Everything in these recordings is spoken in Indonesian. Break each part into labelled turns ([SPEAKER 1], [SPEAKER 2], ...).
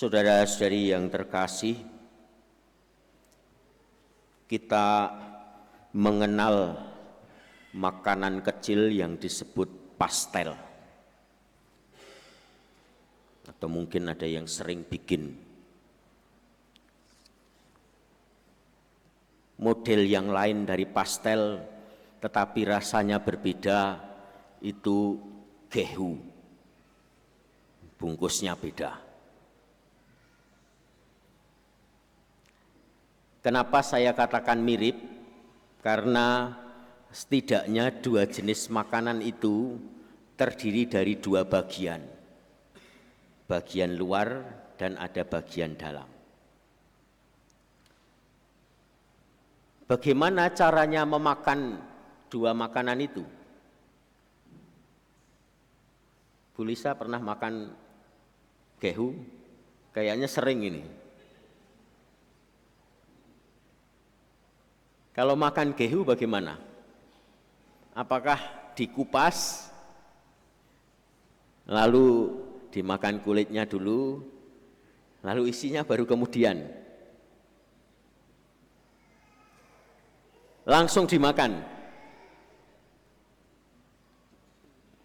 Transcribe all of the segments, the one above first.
[SPEAKER 1] Saudara-saudari yang terkasih, kita mengenal makanan kecil yang disebut pastel, atau mungkin ada yang sering bikin. Model yang lain dari pastel tetapi rasanya berbeda itu gehu, bungkusnya beda. Kenapa saya katakan mirip? Karena setidaknya dua jenis makanan itu terdiri dari dua bagian, bagian luar dan ada bagian dalam. Bagaimana caranya memakan dua makanan itu? Bu Lisa pernah makan gehu? Kayaknya sering ini. Kalau makan gehu bagaimana? Apakah dikupas, lalu dimakan kulitnya dulu, lalu isinya baru kemudian langsung dimakan?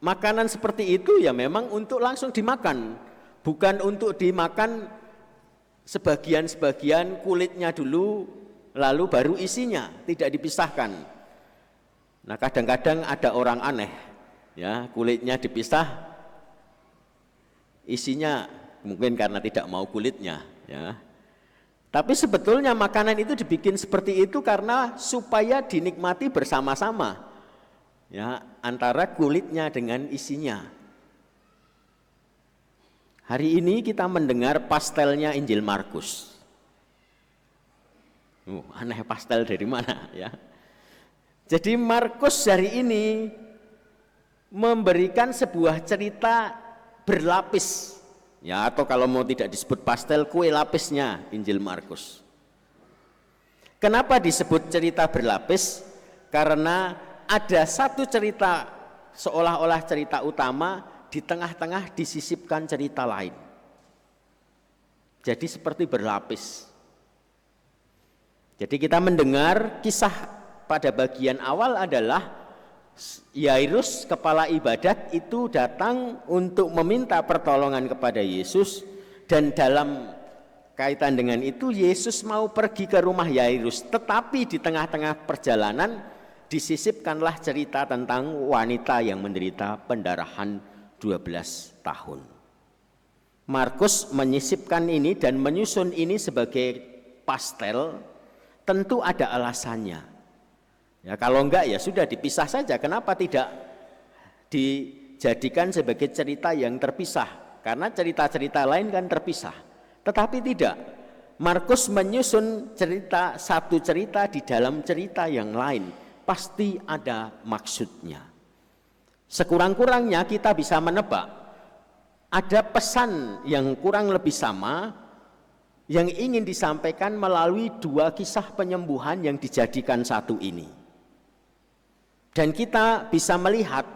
[SPEAKER 1] Makanan seperti itu ya memang untuk langsung dimakan, bukan untuk dimakan sebagian-sebagian, kulitnya dulu lalu baru isinya, tidak dipisahkan. Nah, kadang-kadang ada orang aneh, ya, kulitnya dipisah, isinya mungkin karena tidak mau kulitnya, ya. Tapi sebetulnya makanan itu dibikin seperti itu karena supaya dinikmati bersama-sama, ya, antara kulitnya dengan isinya. Hari ini kita mendengar pastelnya Injil Markus. Aneh, pastel dari mana, ya? Jadi Markus hari ini memberikan sebuah cerita berlapis, ya, atau kalau mau tidak disebut pastel, kue lapisnya Injil Markus. Kenapa disebut cerita berlapis? Karena ada satu cerita seolah-olah cerita utama, di tengah-tengah disisipkan cerita lain. Jadi seperti berlapis. Jadi kita mendengar kisah pada bagian awal adalah Yairus, kepala ibadat itu datang untuk meminta pertolongan kepada Yesus, dan dalam kaitan dengan itu Yesus mau pergi ke rumah Yairus, tetapi di tengah-tengah perjalanan disisipkanlah cerita tentang wanita yang menderita pendarahan 12 tahun. Markus menyisipkan ini dan menyusun ini sebagai pastel. Tentu ada alasannya. Ya, kalau enggak ya sudah dipisah saja. Kenapa tidak dijadikan sebagai cerita yang terpisah? Karena cerita-cerita lain kan terpisah. Tetapi tidak. Markus menyusun cerita, satu cerita di dalam cerita yang lain. Pasti ada maksudnya. Sekurang-kurangnya kita bisa menebak. Ada pesan yang kurang lebih sama yang ingin disampaikan melalui dua kisah penyembuhan yang dijadikan satu ini. Dan kita bisa melihat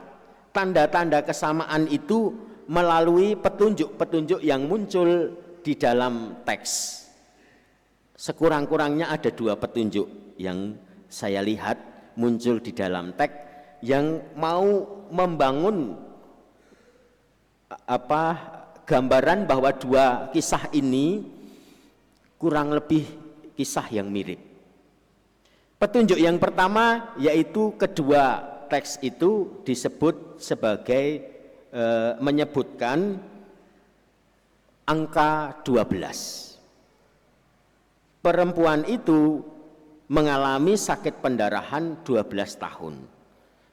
[SPEAKER 1] tanda-tanda kesamaan itu melalui petunjuk-petunjuk yang muncul di dalam teks. Sekurang-kurangnya ada dua petunjuk yang saya lihat muncul di dalam teks yang mau membangun gambaran bahwa dua kisah ini kurang lebih kisah yang mirip. Petunjuk yang pertama yaitu kedua teks itu disebut sebagai menyebutkan angka 12. Perempuan itu mengalami sakit pendarahan 12 tahun.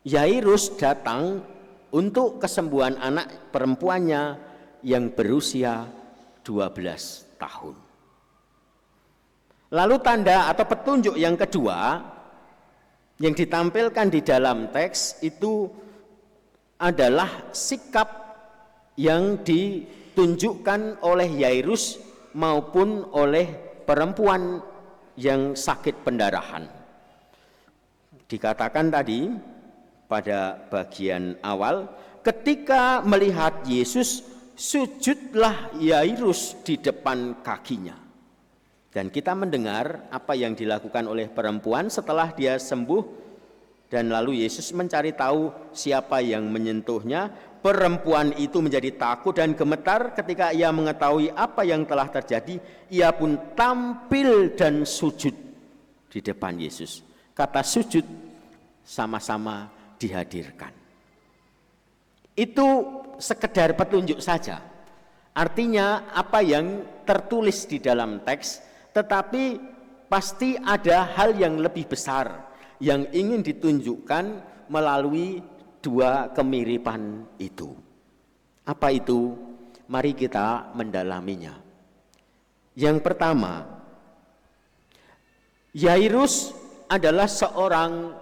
[SPEAKER 1] Yairus datang untuk kesembuhan anak perempuannya yang berusia 12 tahun. Lalu tanda atau petunjuk yang kedua yang ditampilkan di dalam teks itu adalah sikap yang ditunjukkan oleh Yairus maupun oleh perempuan yang sakit pendarahan. Dikatakan tadi pada bagian awal, ketika melihat Yesus, sujudlah Yairus di depan kakinya. Dan kita mendengar apa yang dilakukan oleh perempuan setelah dia sembuh, dan lalu Yesus mencari tahu siapa yang menyentuhnya. Perempuan itu menjadi takut dan gemetar ketika ia mengetahui apa yang telah terjadi. Ia pun tampil dan sujud di depan Yesus. Kata sujud sama-sama dihadirkan. Itu sekedar petunjuk saja. Artinya apa yang tertulis di dalam teks, tetapi pasti ada hal yang lebih besar yang ingin ditunjukkan melalui dua kemiripan itu. Apa itu? Mari kita mendalaminya. Yang pertama, Yairus adalah seorang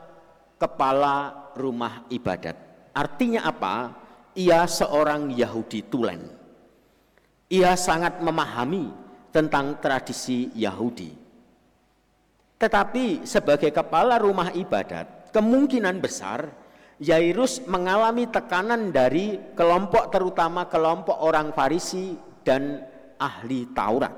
[SPEAKER 1] kepala rumah ibadat. Artinya apa? Ia seorang Yahudi tulen. Ia sangat memahami tentang tradisi Yahudi. Tetapi sebagai kepala rumah ibadat, kemungkinan besar Yairus mengalami tekanan dari kelompok, terutama kelompok orang Farisi dan ahli Taurat,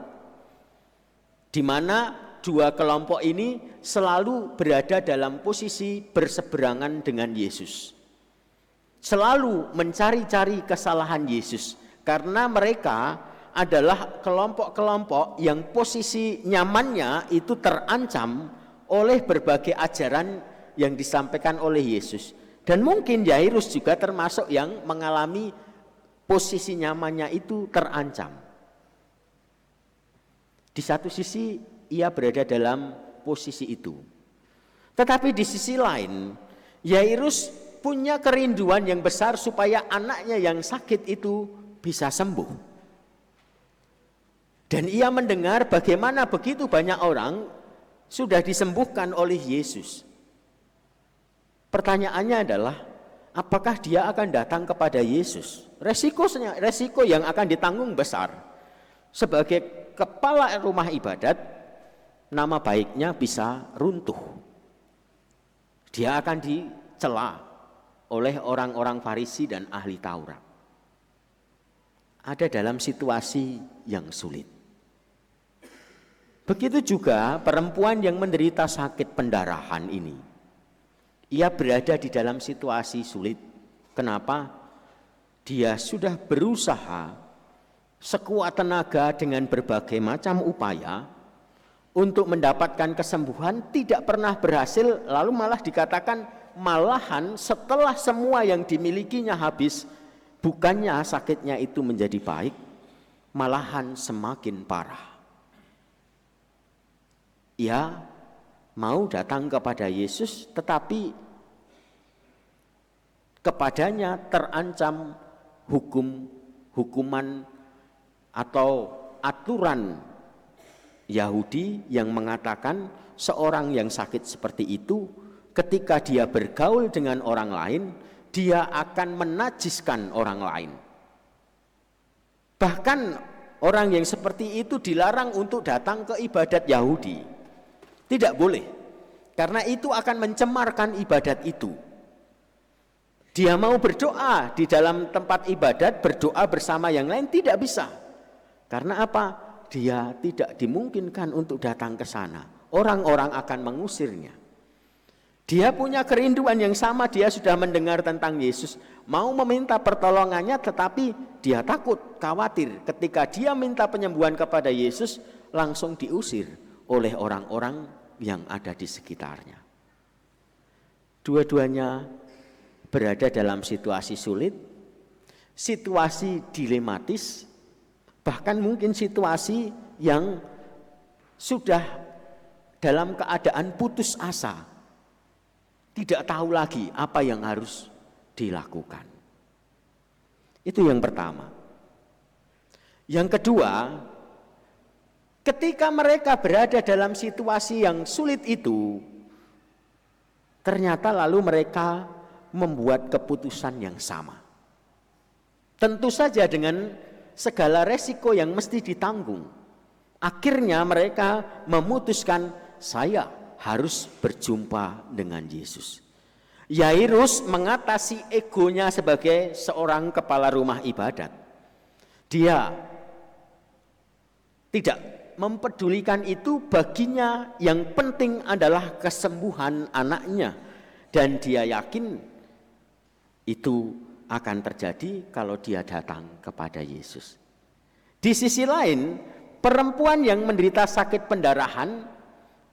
[SPEAKER 1] di mana dua kelompok ini selalu berada dalam posisi berseberangan dengan Yesus, selalu mencari-cari kesalahan Yesus, karena mereka adalah kelompok-kelompok yang posisi nyamannya itu terancam oleh berbagai ajaran yang disampaikan oleh Yesus. Dan mungkin Yairus juga termasuk yang mengalami posisi nyamannya itu terancam. Di satu sisi ia berada dalam posisi itu. Tetapi di sisi lain, Yairus punya kerinduan yang besar supaya anaknya yang sakit itu bisa sembuh. Dan ia mendengar bagaimana begitu banyak orang sudah disembuhkan oleh Yesus. Pertanyaannya adalah, apakah dia akan datang kepada Yesus? Resiko yang akan ditanggung besar. Sebagai kepala rumah ibadat, nama baiknya bisa runtuh. Dia akan dicela oleh orang-orang Farisi dan ahli Taurat. Ada dalam situasi yang sulit. Begitu juga perempuan yang menderita sakit pendarahan ini. Ia berada di dalam situasi sulit. Kenapa? Dia sudah berusaha sekuat tenaga dengan berbagai macam upaya untuk mendapatkan kesembuhan, tidak pernah berhasil, lalu malah dikatakan malahan setelah semua yang dimilikinya habis, bukannya sakitnya itu menjadi baik, malahan semakin parah. Ia mau datang kepada Yesus, tetapi kepadanya terancam hukuman atau aturan Yahudi yang mengatakan seorang yang sakit seperti itu ketika dia bergaul dengan orang lain, dia akan menajiskan orang lain. Bahkan orang yang seperti itu dilarang untuk datang ke ibadat Yahudi. Tidak boleh, karena itu akan mencemarkan ibadat itu. Dia mau berdoa di dalam tempat ibadat, berdoa bersama yang lain, tidak bisa. Karena apa? Dia tidak dimungkinkan untuk datang ke sana. Orang-orang akan mengusirnya. Dia punya kerinduan yang sama, dia sudah mendengar tentang Yesus, mau meminta pertolongannya, tetapi dia takut, khawatir ketika dia minta penyembuhan kepada Yesus, langsung diusir oleh orang-orang yang ada di sekitarnya. Dua-duanya berada dalam situasi sulit, situasi dilematis, bahkan mungkin situasi yang sudah dalam keadaan putus asa, tidak tahu lagi apa yang harus dilakukan. Itu yang pertama. Yang kedua, ketika mereka berada dalam situasi yang sulit itu, ternyata lalu mereka membuat keputusan yang sama. Tentu saja dengan segala resiko yang mesti ditanggung. Akhirnya mereka memutuskan, saya harus berjumpa dengan Yesus. Yairus mengatasi egonya sebagai seorang kepala rumah ibadat. Dia tidak mempedulikan itu, baginya yang penting adalah kesembuhan anaknya. Dan dia yakin itu akan terjadi kalau dia datang kepada Yesus. Di sisi lain, perempuan yang menderita sakit pendarahan,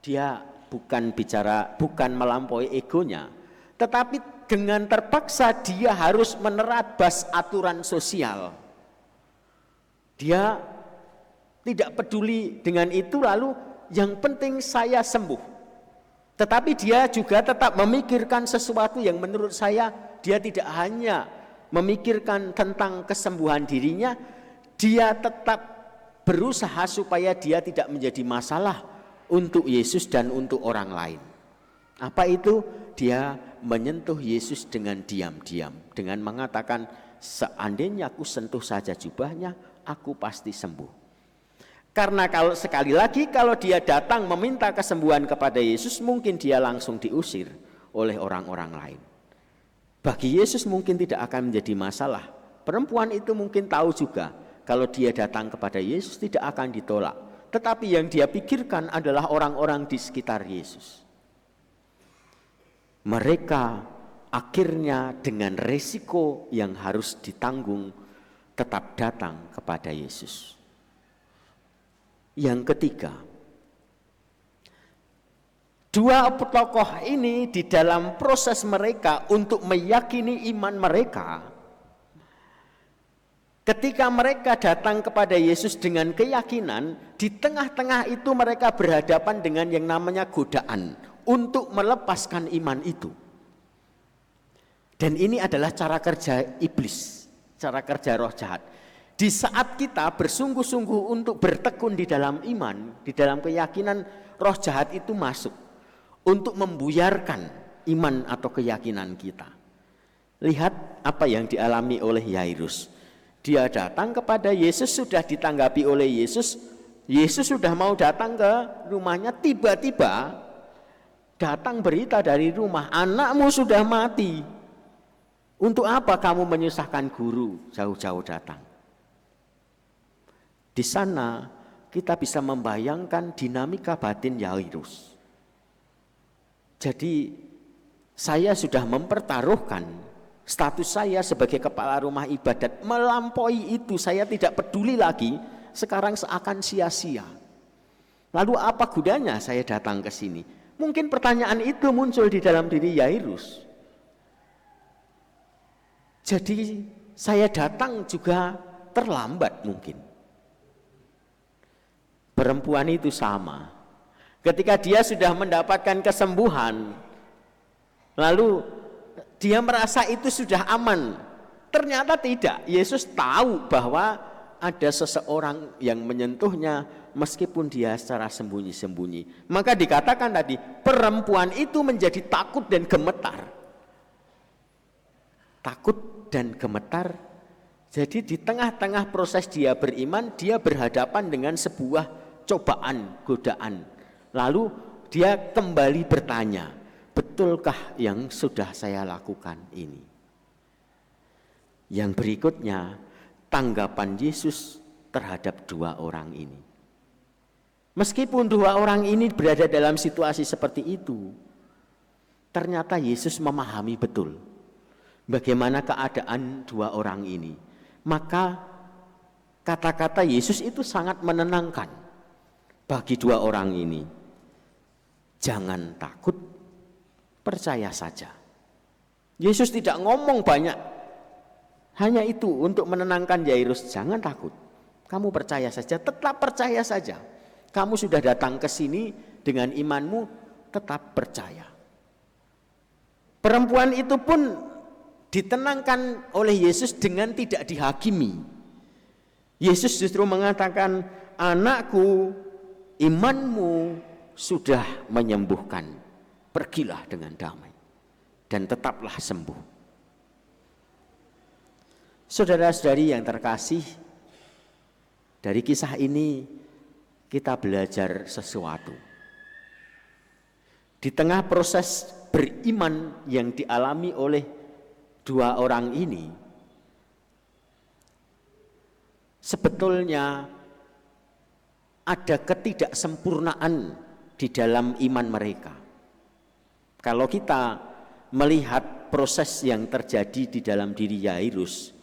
[SPEAKER 1] dia bukan melampaui egonya, tetapi dengan terpaksa dia harus menerabas aturan sosial. Dia tidak peduli dengan itu, lalu yang penting saya sembuh. Tetapi dia juga tetap memikirkan sesuatu yang menurut saya, dia tidak hanya memikirkan tentang kesembuhan dirinya, dia tetap berusaha supaya dia tidak menjadi masalah untuk Yesus dan untuk orang lain. Apa itu? Dia menyentuh Yesus dengan diam-diam, dengan mengatakan, seandainya aku sentuh saja jubahnya, aku pasti sembuh. Karena sekali lagi kalau dia datang meminta kesembuhan kepada Yesus, mungkin dia langsung diusir oleh orang-orang lain. Bagi Yesus mungkin tidak akan menjadi masalah. Perempuan itu mungkin tahu juga kalau dia datang kepada Yesus tidak akan ditolak. Tetapi yang dia pikirkan adalah orang-orang di sekitar Yesus. Mereka akhirnya dengan resiko yang harus ditanggung tetap datang kepada Yesus. Yang ketiga, dua tokoh ini di dalam proses mereka untuk meyakini iman mereka, ketika mereka datang kepada Yesus dengan keyakinan, di tengah-tengah itu mereka berhadapan dengan yang namanya godaan untuk melepaskan iman itu. Dan ini adalah cara kerja iblis, cara kerja roh jahat. Di saat kita bersungguh-sungguh untuk bertekun di dalam iman, di dalam keyakinan, roh jahat itu masuk untuk membuyarkan iman atau keyakinan kita. Lihat apa yang dialami oleh Yairus. Dia datang kepada Yesus, sudah ditanggapi oleh Yesus. Yesus sudah mau datang ke rumahnya, tiba-tiba datang berita dari rumah, anakmu sudah mati. Untuk apa kamu menyusahkan guru jauh-jauh datang? Di sana kita bisa membayangkan dinamika batin Yairus. Jadi saya sudah mempertaruhkan status saya sebagai kepala rumah ibadat, melampaui itu, saya tidak peduli lagi, sekarang seakan sia-sia. Lalu apa gunanya saya datang ke sini? Mungkin pertanyaan itu muncul di dalam diri Yairus. Jadi saya datang juga terlambat mungkin. Perempuan itu sama. Ketika dia sudah mendapatkan kesembuhan, lalu dia merasa itu sudah aman. Ternyata tidak. Yesus tahu bahwa ada seseorang yang menyentuhnya meskipun dia secara sembunyi-sembunyi. Maka dikatakan tadi, perempuan itu menjadi takut dan gemetar. Takut dan gemetar. Jadi di tengah-tengah proses dia beriman, dia berhadapan dengan sebuah cobaan, godaan. Lalu dia kembali bertanya, betulkah yang sudah saya lakukan ini? Yang berikutnya, tanggapan Yesus terhadap dua orang ini. Meskipun dua orang ini berada dalam situasi seperti itu, ternyata Yesus memahami betul bagaimana keadaan dua orang ini. Maka kata-kata Yesus itu sangat menenangkan bagi dua orang ini. Jangan takut, percaya saja. Yesus tidak ngomong banyak, hanya itu untuk menenangkan Yairus. Jangan takut, kamu percaya saja, tetap percaya saja. Kamu sudah datang ke sini dengan imanmu, tetap percaya. Perempuan itu pun ditenangkan oleh Yesus dengan tidak dihakimi. Yesus justru mengatakan, anakku, imanmu sudah menyembuhkan, pergilah dengan damai dan tetaplah sembuh. Saudara-saudari yang terkasih, dari kisah ini kita belajar sesuatu. Di tengah proses beriman yang dialami oleh dua orang ini, sebetulnya ada ketidaksempurnaan di dalam iman mereka. Kalau kita melihat proses yang terjadi di dalam diri Yairus,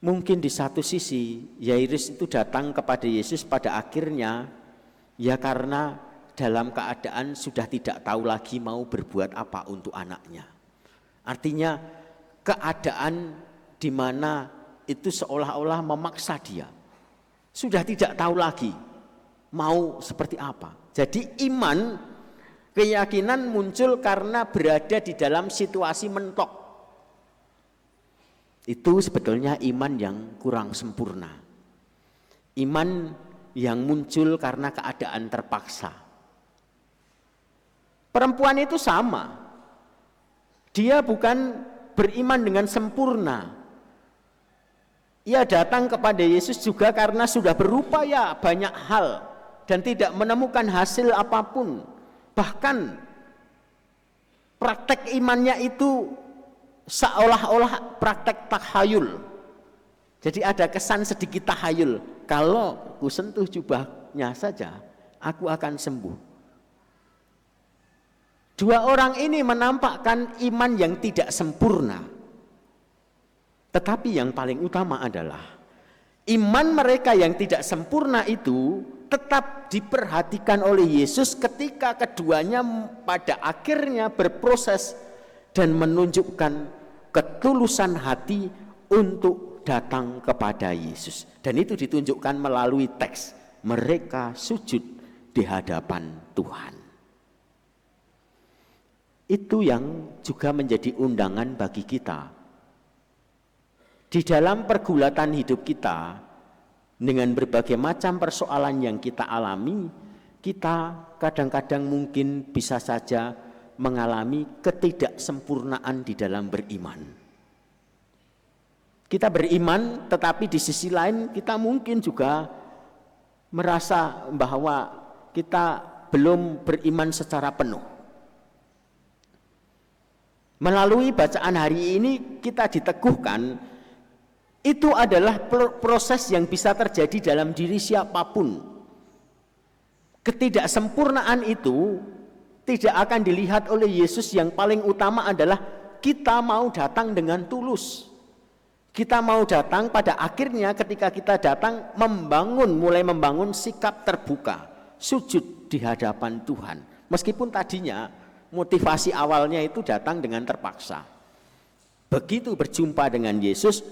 [SPEAKER 1] mungkin di satu sisi Yairus itu datang kepada Yesus pada akhirnya ya karena dalam keadaan sudah tidak tahu lagi mau berbuat apa untuk anaknya. Artinya keadaan di mana itu seolah-olah memaksa dia. Sudah tidak tahu lagi mau seperti apa. Jadi iman, keyakinan muncul karena berada di dalam situasi mentok. Itu sebetulnya iman yang kurang sempurna. Iman yang muncul karena keadaan terpaksa. Perempuan itu sama. Dia bukan beriman dengan sempurna. Ia datang kepada Yesus juga karena sudah berupaya banyak hal dan tidak menemukan hasil apapun. Bahkan praktek imannya itu seolah-olah praktek tahayul. Jadi ada kesan sedikit tahayul. Kalau ku sentuh jubahnya saja, aku akan sembuh. Dua orang ini menampakkan iman yang tidak sempurna. Tetapi yang paling utama adalah iman mereka yang tidak sempurna itu tetap diperhatikan oleh Yesus ketika keduanya pada akhirnya berproses dan menunjukkan ketulusan hati untuk datang kepada Yesus. Dan itu ditunjukkan melalui teks, mereka sujud di hadapan Tuhan. Itu yang juga menjadi undangan bagi kita. Di dalam pergulatan hidup kita, dengan berbagai macam persoalan yang kita alami, kita kadang-kadang mungkin bisa saja mengalami ketidaksempurnaan di dalam beriman. Kita beriman, tetapi di sisi lain kita mungkin juga merasa bahwa kita belum beriman secara penuh. Melalui bacaan hari ini kita diteguhkan, itu adalah proses yang bisa terjadi dalam diri siapapun. Ketidaksempurnaan itu tidak akan dilihat oleh Yesus. Yang paling utama adalah kita mau datang dengan tulus. Kita mau datang pada akhirnya ketika kita datang mulai membangun sikap terbuka, sujud di hadapan Tuhan. Meskipun tadinya motivasi awalnya itu datang dengan terpaksa. Begitu berjumpa dengan Yesus,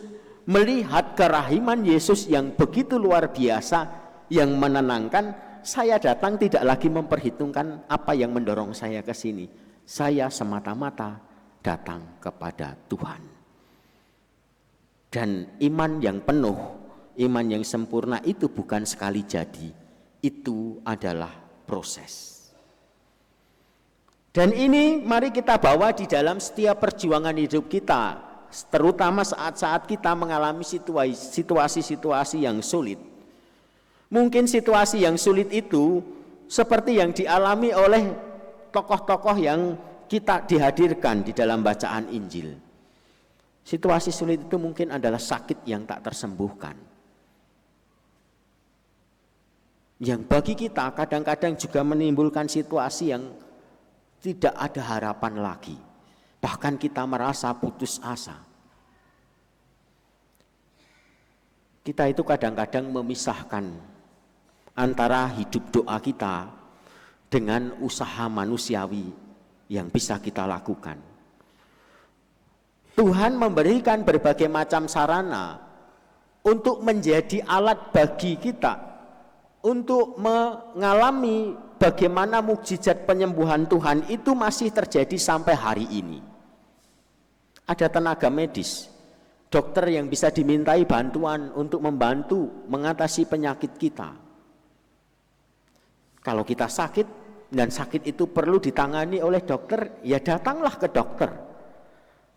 [SPEAKER 1] melihat kerahiman Yesus yang begitu luar biasa, yang menenangkan, saya datang tidak lagi memperhitungkan apa yang mendorong saya ke sini. Saya semata-mata datang kepada Tuhan. Dan iman yang penuh, iman yang sempurna itu bukan sekali jadi, itu adalah proses. Dan ini mari kita bawa di dalam setiap perjuangan hidup kita, terutama saat-saat kita mengalami situasi-situasi yang sulit. Mungkin situasi yang sulit itu seperti yang dialami oleh tokoh-tokoh yang kita dihadirkan di dalam bacaan Injil. Situasi sulit itu mungkin adalah sakit yang tak tersembuhkan, yang bagi kita kadang-kadang juga menimbulkan situasi yang tidak ada harapan lagi. Bahkan kita merasa putus asa. Kita itu kadang-kadang memisahkan antara hidup doa kita dengan usaha manusiawi yang bisa kita lakukan. Tuhan memberikan berbagai macam sarana untuk menjadi alat bagi kita untuk mengalami bagaimana mukjizat penyembuhan Tuhan itu masih terjadi sampai hari ini. Ada tenaga medis, dokter yang bisa dimintai bantuan untuk membantu mengatasi penyakit kita. Kalau kita sakit dan sakit itu perlu ditangani oleh dokter, ya datanglah ke dokter.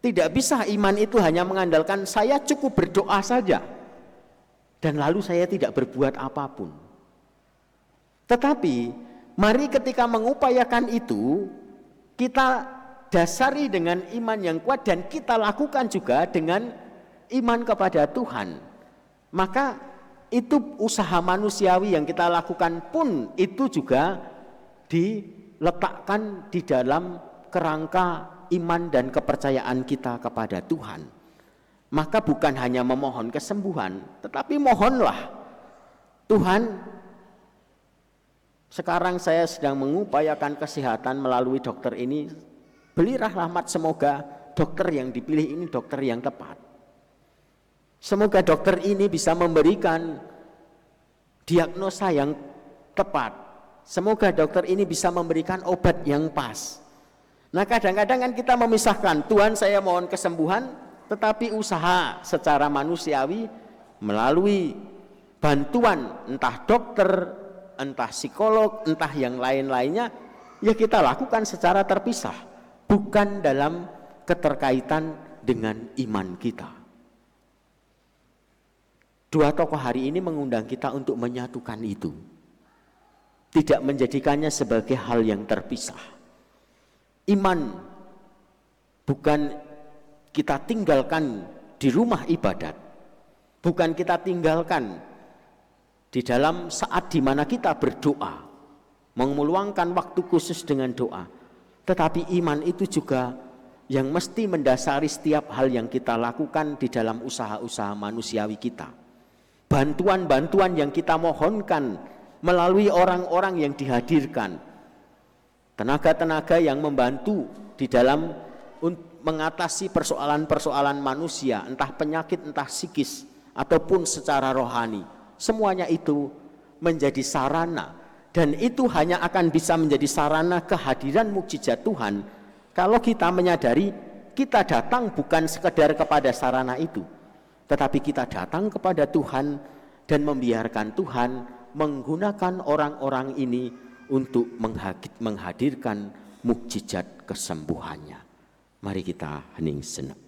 [SPEAKER 1] Tidak bisa iman itu hanya mengandalkan saya cukup berdoa saja dan lalu saya tidak berbuat apapun. Tetapi mari ketika mengupayakan itu, kita dasari dengan iman yang kuat dan kita lakukan juga dengan iman kepada Tuhan. Maka Itu usaha manusiawi yang kita lakukan pun itu juga diletakkan di dalam kerangka iman dan kepercayaan kita kepada Tuhan. Maka bukan hanya memohon kesembuhan, tetapi mohonlah, Tuhan, sekarang saya sedang mengupayakan kesehatan melalui dokter ini, berilah rahmat, semoga dokter yang dipilih ini dokter yang tepat. Semoga dokter ini bisa memberikan diagnosa yang tepat. Semoga dokter ini bisa memberikan obat yang pas. Nah, kadang-kadang kan kita memisahkan, Tuhan saya mohon kesembuhan, tetapi usaha secara manusiawi melalui bantuan entah dokter, entah psikolog, entah yang lain-lainnya, ya kita lakukan secara terpisah, bukan dalam keterkaitan dengan iman kita. Dua tokoh hari ini mengundang kita untuk menyatukan itu, tidak menjadikannya sebagai hal yang terpisah. Iman bukan kita tinggalkan di rumah ibadat, bukan kita tinggalkan di dalam saat di mana kita berdoa, meluangkan waktu khusus dengan doa, tetapi iman itu juga yang mesti mendasari setiap hal yang kita lakukan di dalam usaha-usaha manusiawi kita. Bantuan-bantuan yang kita mohonkan melalui orang-orang yang dihadirkan, tenaga-tenaga yang membantu di dalam mengatasi persoalan-persoalan manusia, entah penyakit, entah psikis, ataupun secara rohani, semuanya itu menjadi sarana, dan itu hanya akan bisa menjadi sarana kehadiran mukjizat Tuhan kalau kita menyadari kita datang bukan sekedar kepada sarana itu, tetapi kita datang kepada Tuhan dan membiarkan Tuhan menggunakan orang-orang ini untuk menghadirkan mukjizat kesembuhannya. Mari kita hening sejenak.